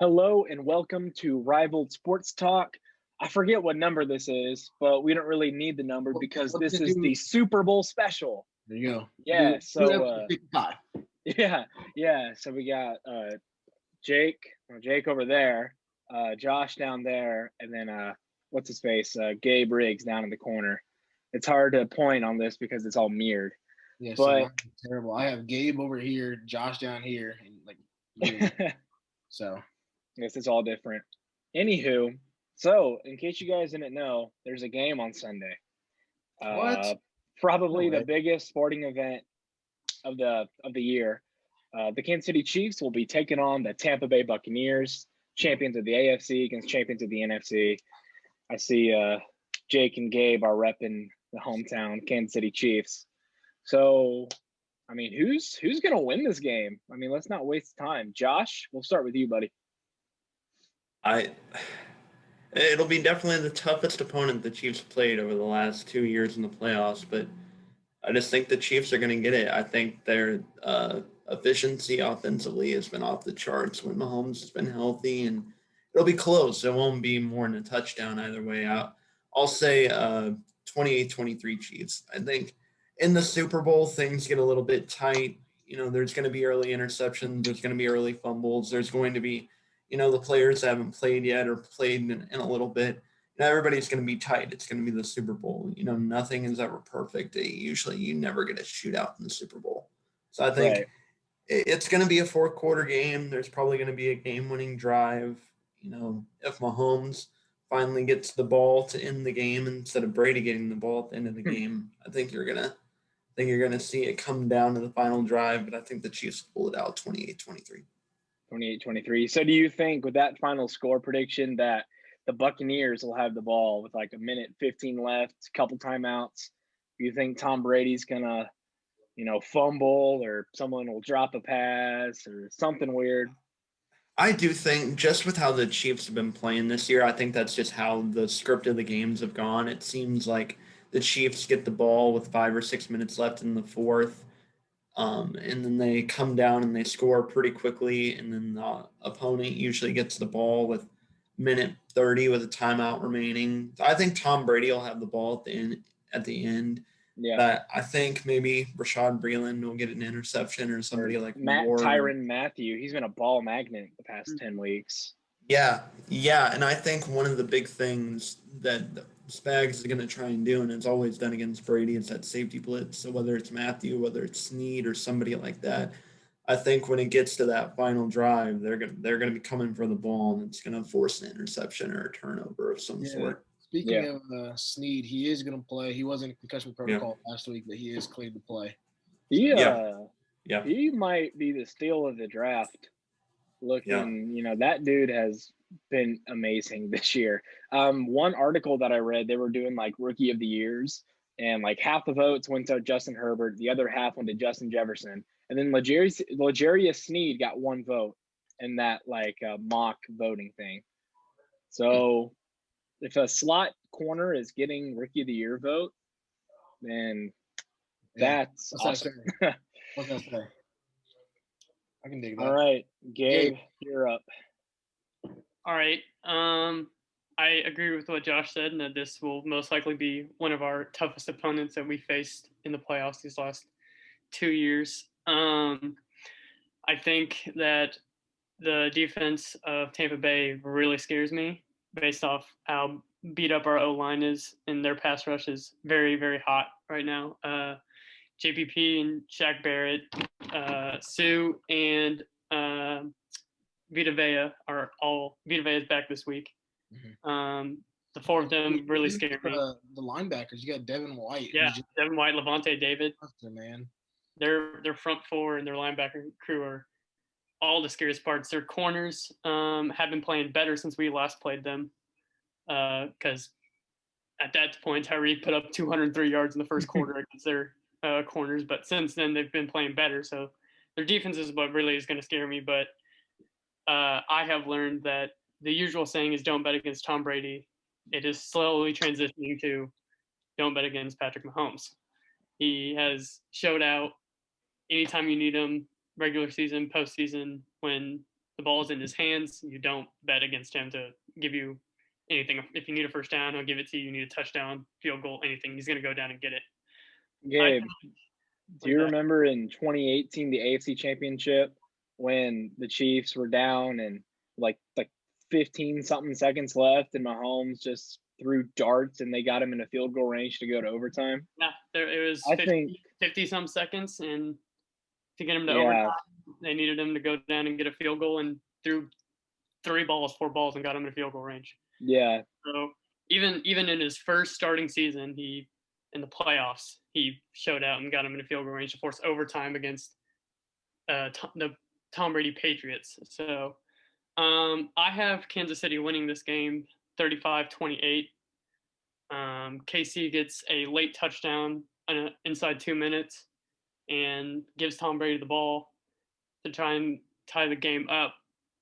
Hello and welcome to Rivaled Sports Talk. I forget what number this is, but we don't really need the number because Let's this just is the do. Super Bowl special. There you go. Yeah, Do so episode 55. yeah. So we got Jake, Jake over there, Josh down there, and then what's his face, Gabe Riggs down in the corner. It's hard to point on this because it's all mirrored, Yeah, so but mine's terrible. I have Gabe over here, Josh down here, and like you. So this is all different. Anywho, so in case you guys didn't know, there's a game on Sunday. what? Uh, No Probably the way. biggest sporting event of the year. The Kansas City Chiefs will be taking on the Tampa Bay Buccaneers, champions of the AFC against champions of the NFC. I see Jake and Gabe are repping the hometown Kansas City Chiefs. So, I mean, who's gonna win this game? I mean, let's not waste time. Josh, we'll start with you, buddy. I It'll be definitely the toughest opponent the Chiefs played over the last 2 years in the playoffs, but I just think the Chiefs are going to get it. I think their efficiency offensively has been off the charts when Mahomes has been healthy, and it'll be close. It won't be more than a touchdown either way. I'll say 28-23 Chiefs. I think in the Super Bowl, things get a little bit tight. There's going to be early interceptions. There's going to be early fumbles. There's going to be, the players that haven't played yet or played in a little bit. Everybody's going to be tight. It's going to be the Super Bowl. Nothing is ever perfect. Usually, you never get a shootout in the Super Bowl. So I think Right. it's going to be a fourth quarter game. There's probably going to be a game-winning drive. If Mahomes finally gets the ball to end the game instead of Brady getting the ball at the end of the game, I think you're gonna see it come down to the final drive. But I think the Chiefs pull it out 28-23. 28-23. So do you think with that final score prediction that the Buccaneers will have the ball with like a minute 15 left, a couple timeouts? Do you think Tom Brady's gonna, fumble or someone will drop a pass or something weird? I do think just with how the Chiefs have been playing this year, I think that's just how the script of the games have gone. It seems like the Chiefs get the ball with 5 or 6 minutes left in the fourth, and then they come down and they score pretty quickly, and then the opponent usually gets the ball with minute 30 with a timeout remaining. I think Tom Brady will have the ball at the end. Yeah. But I think maybe Rashad Breeland will get an interception or Or somebody like Matt Moore. Tyron Matthew. He's been a ball magnet the past 10 weeks. Yeah, and I think one of the big things that Spags is going to try and do, and it's always done against Brady, is that safety blitz. So whether it's Matthew, whether it's Snead, or somebody like that, I think when it gets to that final drive, they're gonna be coming for the ball, and it's going to force an interception or a turnover of some Yeah. sort. Speaking Yeah. of Snead, he is going to play. He wasn't in concussion Yeah, protocol last week, but he is cleared to play. He So yeah, yeah, he might be the steal of the draft. yeah. Looking, that dude has been amazing this year. One article that I read, they were doing like rookie of the years, and like half the votes went to Justin Herbert, the other half went to Justin Jefferson, and then L'Jarius Sneed got one vote in that like mock voting thing. So if a slot corner is getting rookie of the year vote, then yeah, that's what's that awesome. say? What's that say? I can dig All that. right, Gabe. Gabe, you're up. All right. I agree with what Josh said, and that this will most likely be one of our toughest opponents that we faced in the playoffs these last 2 years. I think that the defense of Tampa Bay really scares me based off how beat up our O line is, and their pass rush is very, very hot right now. JPP and Shaq Barrett, Sue, and Vita Vea are all Vita Vea is back this week. The four of them really scare me. The linebackers, you got Devin White. Yeah, Devin White, Levante David. Man, their front four and their linebacker crew are all the scariest parts. Their corners have been playing better since we last played them, because at that point Tyreek put up 203 yards in the first quarter against their corners, but since then they've been playing better. So their defense is what really is going to scare me. But I have learned that the usual saying is don't bet against Tom Brady. It is slowly transitioning to don't bet against Patrick Mahomes. He has showed out anytime you need him, regular season, postseason, when the ball's in his hands. You don't bet against him to give you anything. If you need a first down, he'll give it to you. You need a touchdown, field goal, anything. He's going to go down and get it. Gabe, do you remember in 2018, the AFC Championship, when the Chiefs were down and like 15-something seconds left and Mahomes just threw darts and they got him in a field goal range to go to overtime? Yeah, it was 50-some seconds, and to get him to overtime, they needed him to go down and get a field goal, and threw 4 balls, and got him in a field goal range. Yeah. So even in his first starting season, in the playoffs, he showed out and got him in a field goal range to force overtime against the Tom Brady Patriots. So I have Kansas City winning this game 35-28. KC gets a late touchdown inside 2 minutes and gives Tom Brady the ball to try and tie the game up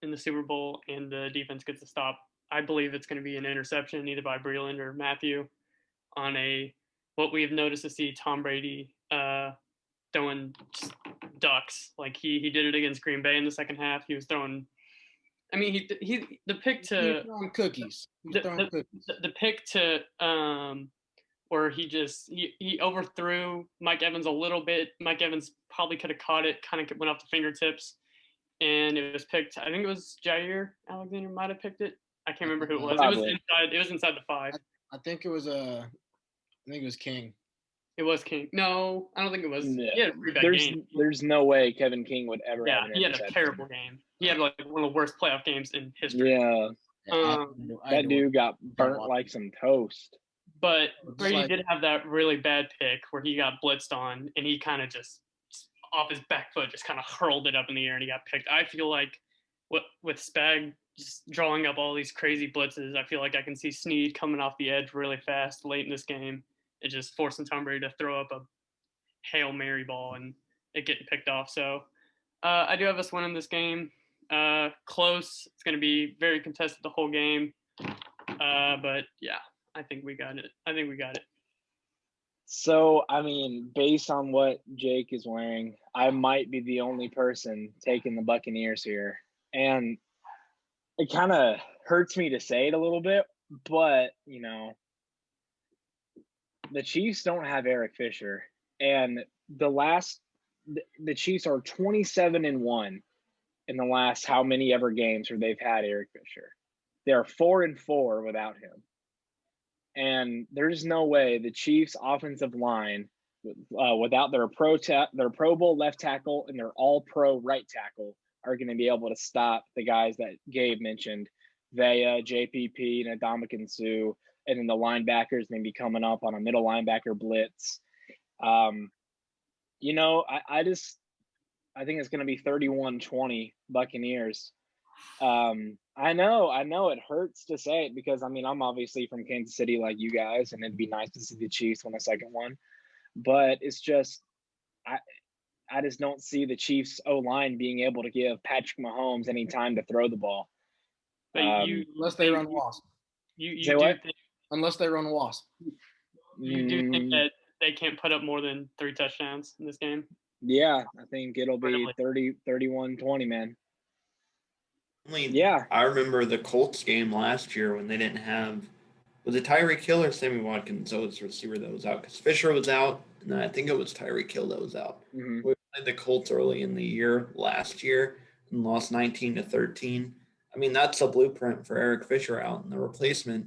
in the Super Bowl, and the defense gets a stop. I believe it's going to be an interception either by Breeland or Matthew on what we have noticed to see Tom Brady throwing ducks. Like he did it against Green Bay in the second half. He was throwing. I mean, the pick to He's throwing cookies. The pick to where he overthrew Mike Evans a little bit. Mike Evans probably could have caught it, kind of went off the fingertips, and it was picked. I think it was Jair Alexander might have picked it. I can't remember who it was. Probably. It was inside the 5. I think it was King. It was King. No, I don't think it was. Yeah. He had a pretty bad game. There's no way Kevin King would ever have an he had a terrible game. He had like one of the worst playoff games in history. Yeah. That dude got burnt like some toast. But Brady did have that really bad pick where he got blitzed on, and he kind of just off his back foot just kind of hurled it up in the air, and he got picked. I feel like with Spag just drawing up all these crazy blitzes, I feel like I can see Snead coming off the edge really fast late in this game. It just forcing Tom Brady to throw up a Hail Mary ball and it getting picked off. So I do have us winning this game. Close. It's going to be very contested the whole game. But yeah, I think we got it. So, I mean, based on what Jake is wearing, I might be the only person taking the Buccaneers here. And it kind of hurts me to say it a little bit, but, the Chiefs don't have Eric Fisher. And the Chiefs are 27-1 in the last how many ever games where they've had Eric Fisher. They're 4-4 without him. And there's no way the Chiefs' offensive line, without their Pro Bowl left tackle and their All-Pro right tackle, are going to be able to stop the guys that Gabe mentioned, Vea, JPP, and Ndamukong Suh, and then the linebackers may be coming up on a middle linebacker blitz. I think it's going to be 31-20 Buccaneers. I know it hurts to say it because, I mean, I'm obviously from Kansas City like you guys, and it'd be nice to see the Chiefs win a second one. But it's just I just don't see the Chiefs O-line being able to give Patrick Mahomes any time to throw the ball. Unless they run Wasp. Unless they run Wasp. You do think that they can't put up more than 3 touchdowns in this game? Yeah, I think it'll be 31-20, man. I remember the Colts game last year when they didn't have – was it Tyreek Hill or Sammy Watkins that was the receiver that was out? Because Fisher was out, and I think it was Tyreek Hill that was out. Mm-hmm. We played the Colts early in the year last year and lost 19-13. I mean, that's a blueprint for Eric Fisher out, and the replacement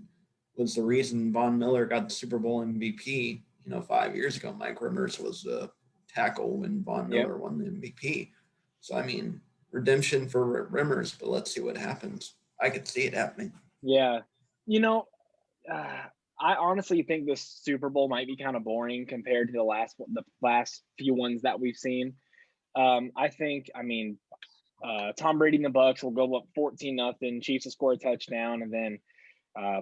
was the reason Von Miller got the Super Bowl MVP, 5 years ago. Mike Rimmers was the tackle when Von Miller won the MVP. So, I mean, redemption for Rimmers, but let's see what happens. I could see it happening. Yeah. I honestly think this Super Bowl might be kind of boring compared to the last few ones that we've seen. I think, Tom Brady and the Bucs will go up 14-0. Chiefs will score a touchdown, and then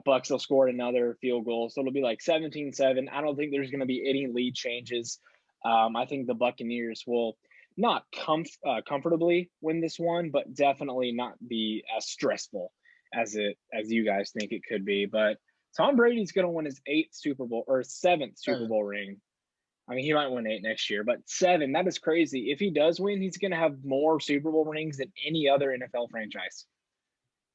Bucs will score another field goal. So it'll be like 17-7. I don't think there's going to be any lead changes. I think the Buccaneers will not comfortably win this one, but definitely not be as stressful as you guys think it could be. But Tom Brady's going to win his 7th Super Bowl ring. I mean, he might win 8 next year, but 7, that is crazy. If he does win, he's going to have more Super Bowl rings than any other NFL franchise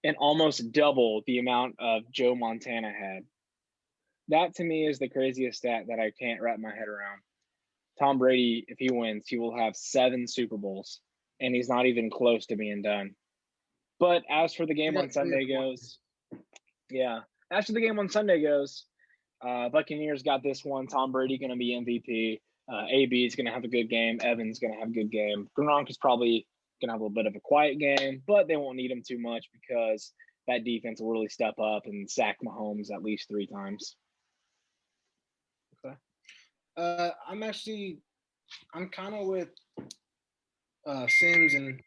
and almost double the amount of Joe Montana had. That to me is the craziest stat that I can't wrap my head around. Tom Brady, if he wins, he will have 7 Super Bowls, and he's not even close to being done. But as for the game on Sunday goes, Buccaneers got this one. Tom Brady going to be MVP. AB is going to have a good game. Evans going to have a good game. Gronk is probably going to have a little bit of a quiet game, but they won't need him too much because that defense will really step up and sack Mahomes at least 3 times. Okay. I'm kind of with Sims and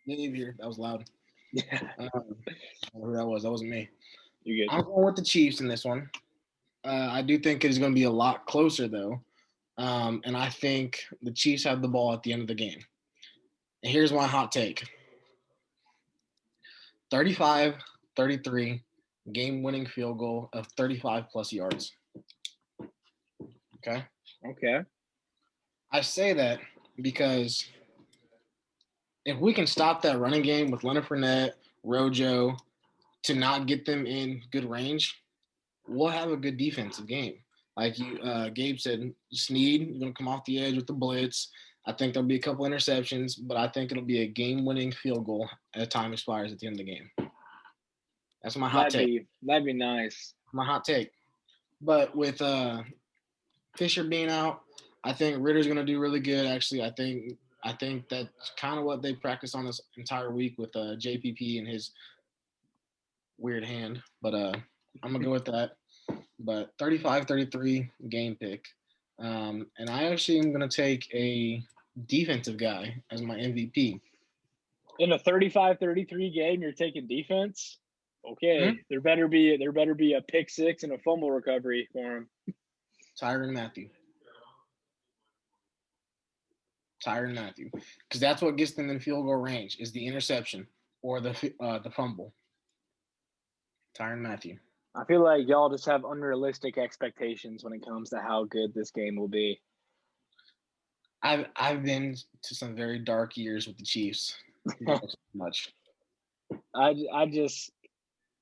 Dave here. That was loud. Yeah. Who that was? That wasn't me. You're good. I'm going with the Chiefs in this one. I do think it's going to be a lot closer, though. And I think the Chiefs have the ball at the end of the game. And here's my hot take. 35-33, game-winning field goal of 35-plus yards. Okay? Okay. I say that because if we can stop that running game with Leonard Fournette, Rojo, to not get them in good range, we'll have a good defensive game. Like Gabe said, Snead is going to come off the edge with the blitz. I think there'll be a couple interceptions, but I think it'll be a game-winning field goal as time expires at the end of the game. That's my hot take. That'd be nice. My hot take. But with Fisher being out, I think Ritter's going to do really good. Actually, I think that's kind of what they practiced on this entire week with JPP and his weird hand. But I'm going to go with that. But 35-33 game pick. And I actually am going to take a defensive guy as my MVP. In a 35-33 game, you're taking defense? Okay. There better be a pick 6 and a fumble recovery for him. Tyrann Mathieu. Because that's what gets them in field goal range is the interception or the fumble. Tyrann Mathieu. I feel like y'all just have unrealistic expectations when it comes to how good this game will be. I've been to some very dark years with the Chiefs. Not much. I just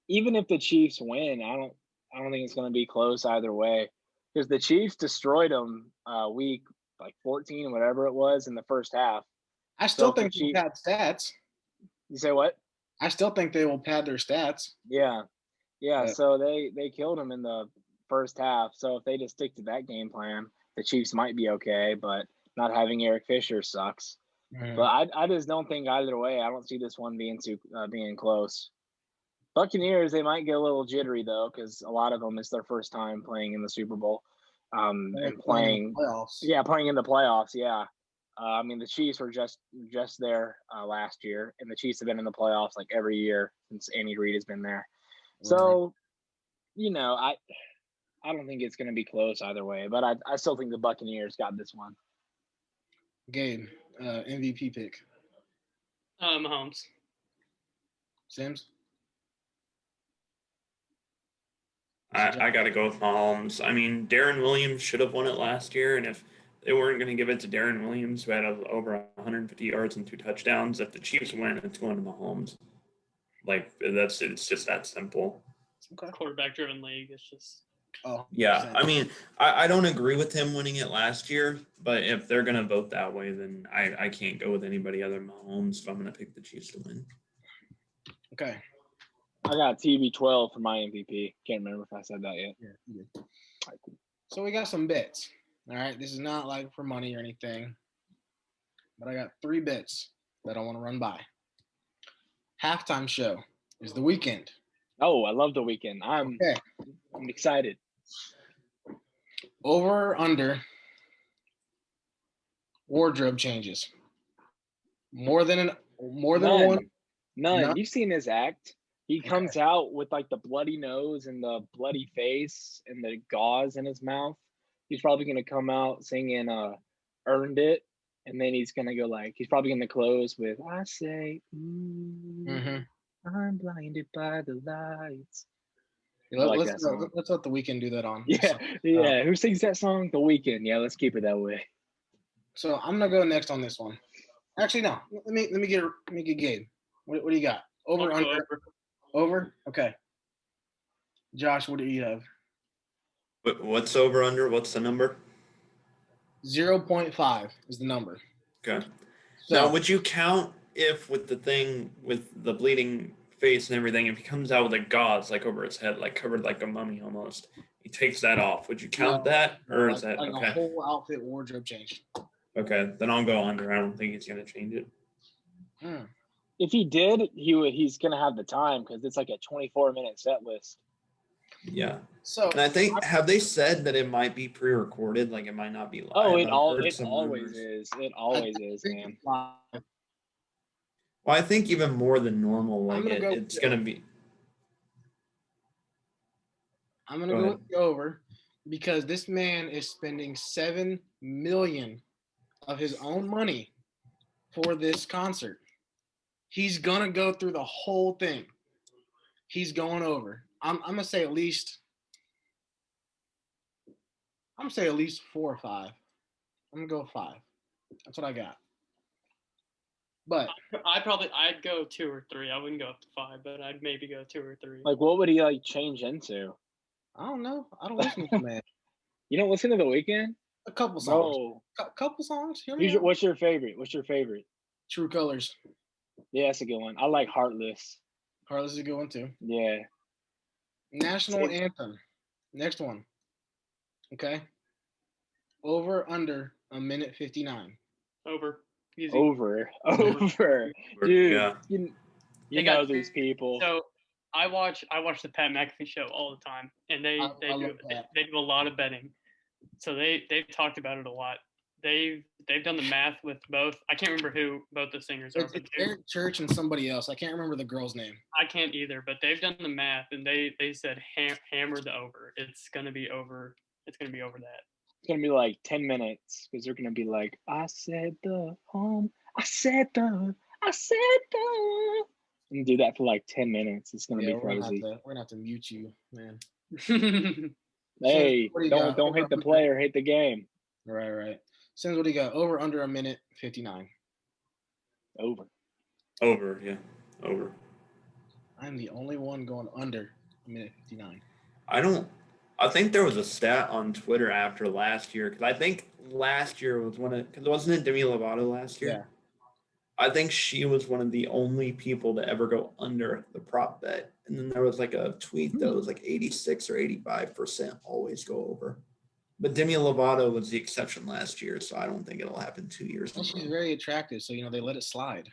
even if the Chiefs win, I don't think it's going to be close either way because the Chiefs destroyed them week like 14 whatever it was in the first half. I still think they pad stats. You say what? I still think they will pad their stats. Yeah. So they killed them in the first half. So if they just stick to that game plan, the Chiefs might be okay. But not having Eric Fisher sucks. Mm-hmm. But I just don't think either way. I don't see this one being close. Buccaneers, they might get a little jittery though because a lot of them it's their first time playing in the Super Bowl. And playing in the playoffs. Yeah, playing in the playoffs. Yeah. I mean, the Chiefs were just there last year, and the Chiefs have been in the playoffs like every year since Andy Reid has been there. So, I don't think it's going to be close either way, but I still think the Buccaneers got this one. Gabe, MVP pick. Mahomes. Sims? I got to go with Mahomes. I mean, Darren Williams should have won it last year, and if they weren't going to give it to Darren Williams, who had over 150 yards and 2 touchdowns, if the Chiefs win, it's going to Mahomes. Like, it's just that simple. Okay. Quarterback-driven league. It's just... Oh. Yeah, I mean, I don't agree with him winning it last year, but if they're going to vote that way, then I can't go with anybody other than Mahomes if I'm going to pick the Chiefs to win. Okay. I got TB12 for my MVP. Can't remember if I said that yet. Yeah. So we got some bets. All right. This is not like for money or anything, but I got 3 bets that I want to run by. Halftime show is The Weeknd. Oh, I love The Weeknd. I'm excited. Over or under wardrobe changes. More than one. None. You've seen his act. He comes out with like the bloody nose and the bloody face and the gauze in his mouth. He's probably going to come out singing Earned It. And then he's going to go he's probably going to close with, I say, I'm blinded by the lights. Yeah, I like let's that song. let's let The Weeknd do that on. Yeah, yeah. Who sings that song? The Weeknd. Yeah, let's keep it that way. So I'm gonna go next on this one. Actually, no. Let me get Gabe. What do you got? Over, I'll go under, over. Okay. Josh, what do you have? What's over under? What's the number? 0.5 is the number. Okay. So, Now, would you count if with the thing with the bleeding face and everything, if he comes out with a gauze like over his head, like covered like a mummy almost, he takes that off? Would you count that, or is that like okay? a whole outfit wardrobe change? Okay, then I'll go under. I don't think he's gonna change it. If he did, he's gonna have the time because it's like a 24-minute set list. Yeah. So, And I think have they said that it might be pre-recorded, like it might not be live? Oh, it I've heard always rumors. is. It always is, man. Well, I think even more than normal, like gonna go it's gonna be. I'm gonna Go go ahead. with the over because this man is spending $7 million of his own money for this concert. He's gonna go through the whole thing. He's going over. I'm gonna say at least. I'm gonna say at least 4 or 5. I'm gonna go 5. That's what I got. But I'd go 2 or 3. I wouldn't go up to 5, but I'd maybe go 2 or 3. Like, what would he like change into? I don't know. I don't listen to the man. You don't listen to The Weeknd? A couple songs. No. Couple songs. Hear me out. What's your favorite? What's your favorite? True Colors. Yeah, that's a good one. I like Heartless. Heartless is a good one too. Yeah. National Anthem. Next one. Okay. Over under a minute 59. Over. Easy. Over. Dude, Yeah. you They know got- these people. So I watch the Pat McAfee show all the time, and they I do love that. they do a lot of betting. So they've talked about it a lot. They've done the math with both. I can't remember who both the singers are. It's But Eric Church and somebody else. I can't remember the girl's name. I can't either. But they've done the math, and they said hammer the over. It's gonna be over. It's gonna be over that. It's going to be like 10 minutes because they're going to be like, I said the home. I said the. And do that for like 10 minutes. It's going to be crazy. We're gonna have to mute you, man. Hey, what do you don't got? hate the player, hate the game. Right. Sims, what do you got? Over under a minute 59. Over. Over, yeah, over. I'm the only one going under a minute 59. I think there was a stat on Twitter after last year because I think last year was because wasn't it Demi Lovato last year? Yeah. I think she was one of the only people to ever go under the prop bet. And then there was like a tweet that was like 86 or 85% always go over. But Demi Lovato was the exception last year, so I don't think it'll happen 2 years. And she's very attractive, so they let it slide.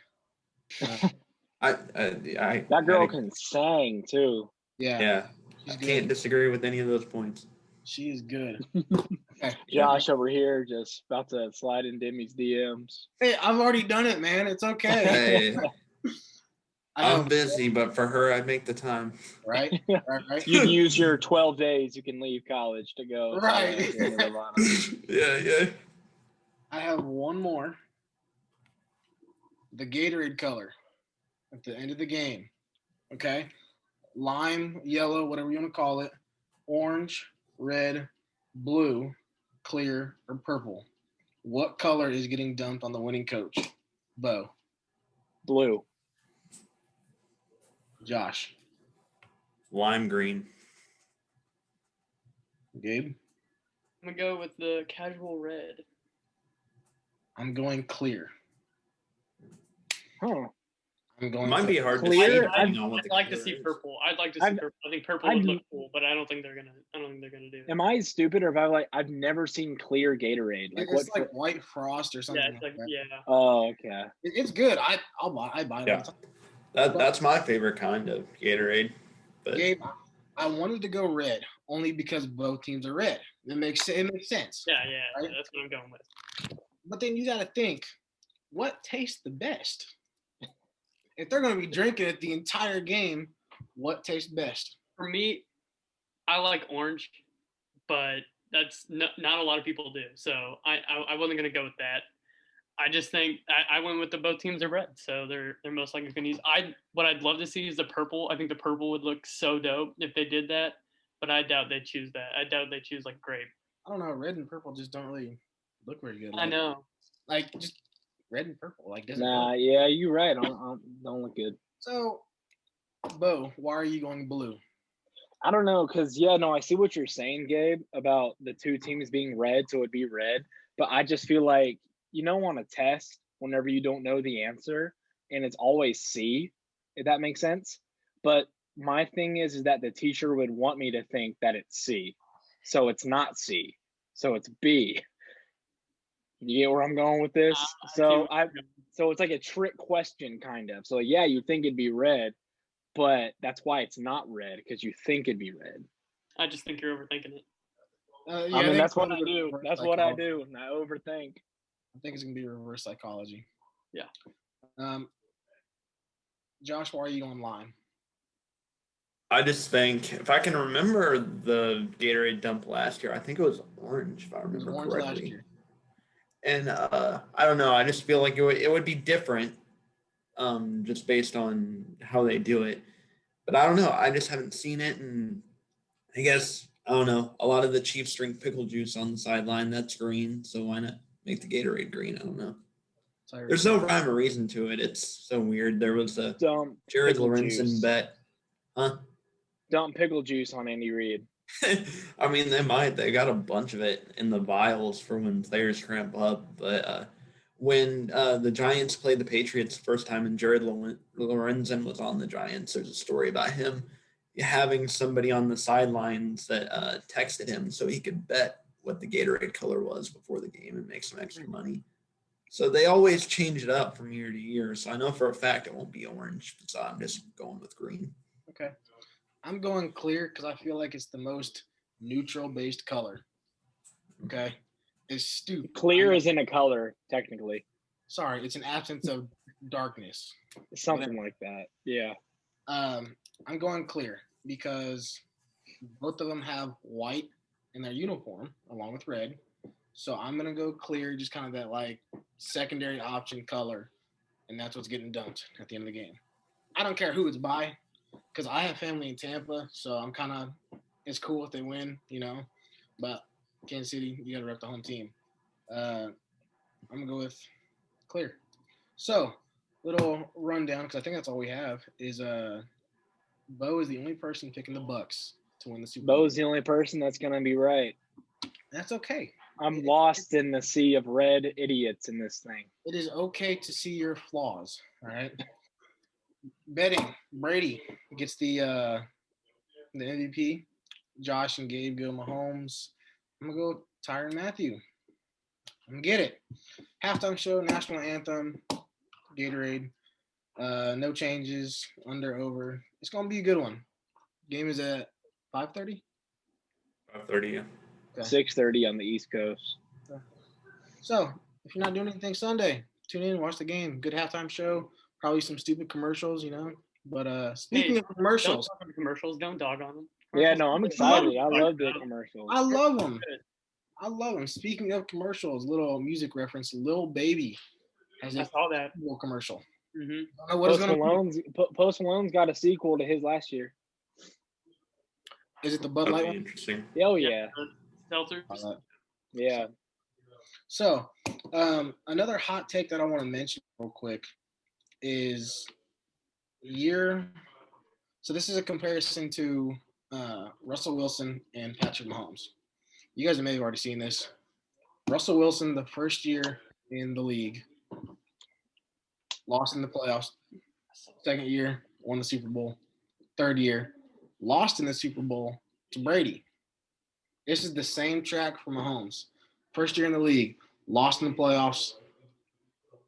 That girl can sing too. Yeah. I can't disagree with any of those points. She is good. Okay. Josh over here just about to slide in Demi's DMs. Hey, I've already done it, man. It's okay. Hey, I'm busy, but for her, I'd make the time. Right. You use your 12 days you can leave college to go. Right. Yeah. I have one more. The Gatorade color at the end of the game. Okay. Lime, yellow, whatever you want to call it. Orange, red, blue, clear, or purple. What color is getting dumped on the winning coach? Bo. Blue. Josh. Lime green. Gabe. I'm gonna go with the casual red. I'm going clear. Huh. I'm going It might be hard Clear? to see. I'd depending on what the like to color see is. purple. I'd like to see purple. I think purple would look cool, but I don't think they're gonna do that. Am I stupid or have I've never seen clear Gatorade? Like it's what? like white frost or something. Yeah, it's like that. yeah. Oh, okay. It's good. I buy it. Yeah. That's my favorite kind of Gatorade. But Gabe, I wanted to go red only because both teams are red. It makes sense. Yeah, Right? that's what I'm going with. But then you got to think, what tastes the best? If they're going to be drinking it the entire game, what tastes best? For me, I like orange, but that's not a lot of people do. So I wasn't gonna go with that. I just think I went with both teams are red, so they're most likely gonna use. What I'd love to see is the purple. I think the purple would look so dope if they did that. but I doubt they choose that. I doubt they choose like grape. I don't know. Red and purple just don't really look very good. I know. Like just red and purple. Like doesn't. Nah, work. yeah, you're right. Don't look good. So, Bo, why are you going blue? I don't know, because I see what you're saying, Gabe, about the two teams being red, so it'd be red. But I just feel like on a test, whenever you don't know the answer, and it's always C, if that makes sense. But my thing is that the teacher would want me to think that it's C, so it's not C, so it's B. You get where I'm going with this? So it's like a trick question, kind of. So yeah, you think it'd be red, but that's why it's not red, because you think it'd be red. I just think you're overthinking it. I mean, that's what I do. That's what I do. And I overthink. I think it's gonna be reverse psychology. Yeah. Josh, why are you going lime? I just think, if I can remember the Gatorade dump last year, I think it was orange, if I remember correctly. Last year. And I don't know. I just feel like it would be different, just based on how they do it. But I don't know. I just haven't seen it, and I guess I don't know. A lot of the Chiefs drink pickle juice on the sideline. That's green, so why not make the Gatorade green? I don't know. There's no rhyme or reason to it. It's so weird. There was a Jared Lorenzen bet. Huh? Dump pickle juice on Andy Reid. I mean, they might. They got a bunch of it in the vials for when players cramp up. But when the Giants played the Patriots the first time and Jared Lorenzen was on the Giants, there's a story about him having somebody on the sidelines that texted him so he could bet what the Gatorade color was before the game and make some extra money. So they always change it up from year to year. So I know for a fact it won't be orange. So I'm just going with green. Okay. I'm going clear because I feel like it's the most neutral-based color. Okay? It's stupid. Clear isn't a color, technically. Sorry, it's an absence of darkness. Something like that. Yeah. I'm going clear because both of them have white in their uniform along with red. So I'm going to go clear, just kind of that like secondary option color, and that's what's getting dumped at the end of the game. I don't care who it's by because I have family in Tampa, so I'm kind of – it's cool if they win, but Kansas City, you got to rep the home team. I'm going to go with clear. So, little rundown, because I think that's all we have, is Bo is the only person picking the Bucks to win the Super Bowl. Bo's the only person that's going to be right. That's okay. I'm lost in the sea of red idiots in this thing. It is okay to see your flaws, all right? Betting, Brady gets the MVP. Josh and Gabe go Mahomes. I'm going to go Tyrann Mathieu. I'm going to get it. Halftime show, national anthem, Gatorade. No changes, under, over. It's going to be a good one. Game is at 5:30? 5:30, yeah. Okay. 6:30 on the East Coast. Okay. So, if you're not doing anything Sunday, tune in, watch the game. Good halftime show. Probably some stupid commercials, But speaking of commercials. Don't talk on commercials. Don't dog on them. Yeah, no, I'm excited. I love the commercials. I love them. Speaking of commercials, little music reference, Lil Baby has a little commercial. Mm-hmm. Post Malone's got a sequel to his last year. Is it the Bud Light one? Interesting. Oh, yeah. Seltzer. Yeah. So, another hot take that I want to mention real quick is so this is a comparison to Russell Wilson and Patrick Mahomes. You guys may have already seen this. Russell Wilson, the first year in the league, lost in the playoffs. Second year, won the Super Bowl. Third year, lost in the Super Bowl to Brady. This is the same track for Mahomes. First year in the league, lost in the playoffs.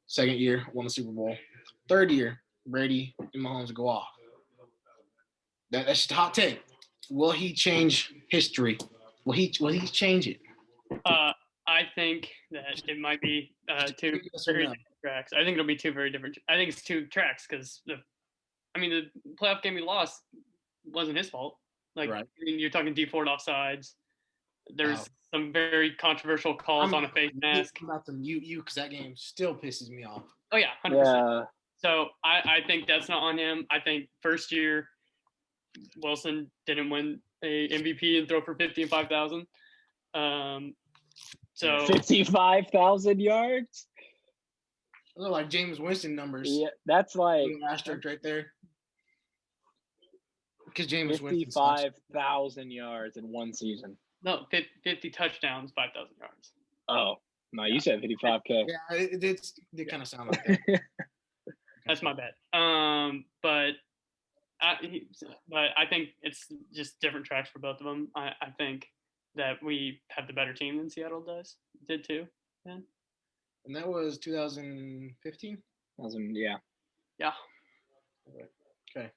Second year, won the Super Bowl. Third year, Brady and Mahomes go off. That's just a hot take. Will he change history? Will he change it? I think that it might be two very different tracks. I think it'll be two very different. I think it's two tracks because the playoff game he lost wasn't his fault. Like, right. I mean, you're talking D Ford offsides. There's some very controversial calls on a face mask. I'm about to mute you because that game still pisses me off. Oh yeah, 100%. Yeah. So I think that's not on him. I think first year Wilson didn't win a MVP and throw for 50 and 5,000. So 55,000 yards. Those are like James Winston numbers. Yeah, that's like Little asterisk right there. Because James Winston sucks. 55,000 yards in one season. no 50 touchdowns, 5,000 yards. Oh no, you said 55K. Yeah, it did kind of sound like that. That's my bad. But I think it's just different tracks for both of them. I think that we have the better team than Seattle did too. Then. And that was 2015? Yeah. Yeah. Okay.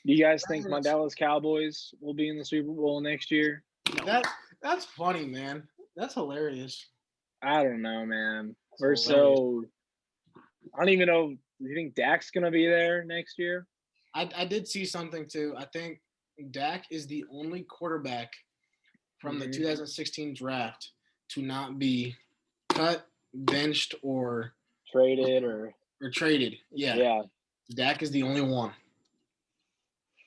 Do you guys think my Dallas Cowboys will be in the Super Bowl next year? No. That's funny, man. That's hilarious. I don't know, man. That's I don't even know. Do you think Dak's going to be there next year? I did see something too. I think Dak is the only quarterback from the 2016 draft to not be cut, benched, or traded or traded. Yeah. Dak is the only one.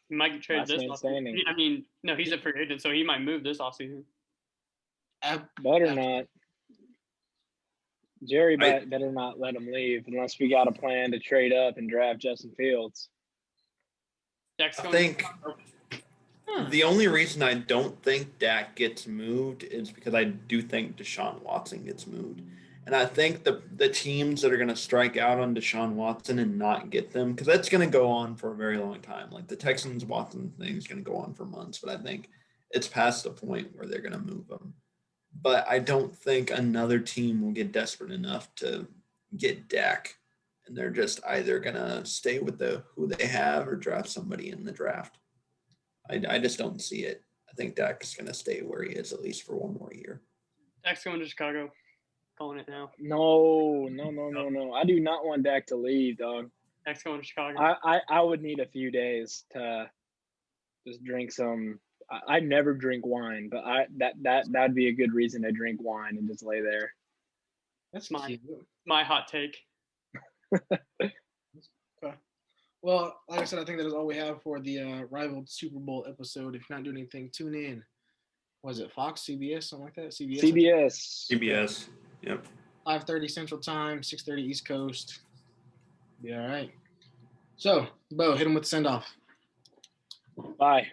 He might get traded this offseason. I mean, no, he's a free agent, so he might move this offseason. Better not. Jerry better not let him leave unless we got a plan to trade up and draft Justin Fields. I think the only reason I don't think Dak gets moved is because I do think Deshaun Watson gets moved. And I think the teams that are going to strike out on Deshaun Watson and not get them, because that's going to go on for a very long time. Like the Texans Watson thing is going to go on for months, but I think it's past the point where they're going to move him. But I don't think another team will get desperate enough to get Dak. And they're just either going to stay with who they have or draft somebody in the draft. I just don't see it. I think Dak is going to stay where he is at least for one more year. Dak's going to Chicago. Calling it now. No. I do not want Dak to leave, dog. Dak's going to Chicago. I would need a few days to just drink some. I never drink wine, but that'd be a good reason to drink wine and just lay there. That's my hot take. Okay. Well, like I said, I think that is all we have for the rival Super Bowl episode. If you're not doing anything, tune in. Was it Fox, CBS, something like that? CBS. Yep. 5:30 Central Time, 6:30 East Coast. Be all right. So, Bo, hit him with the send off. Bye.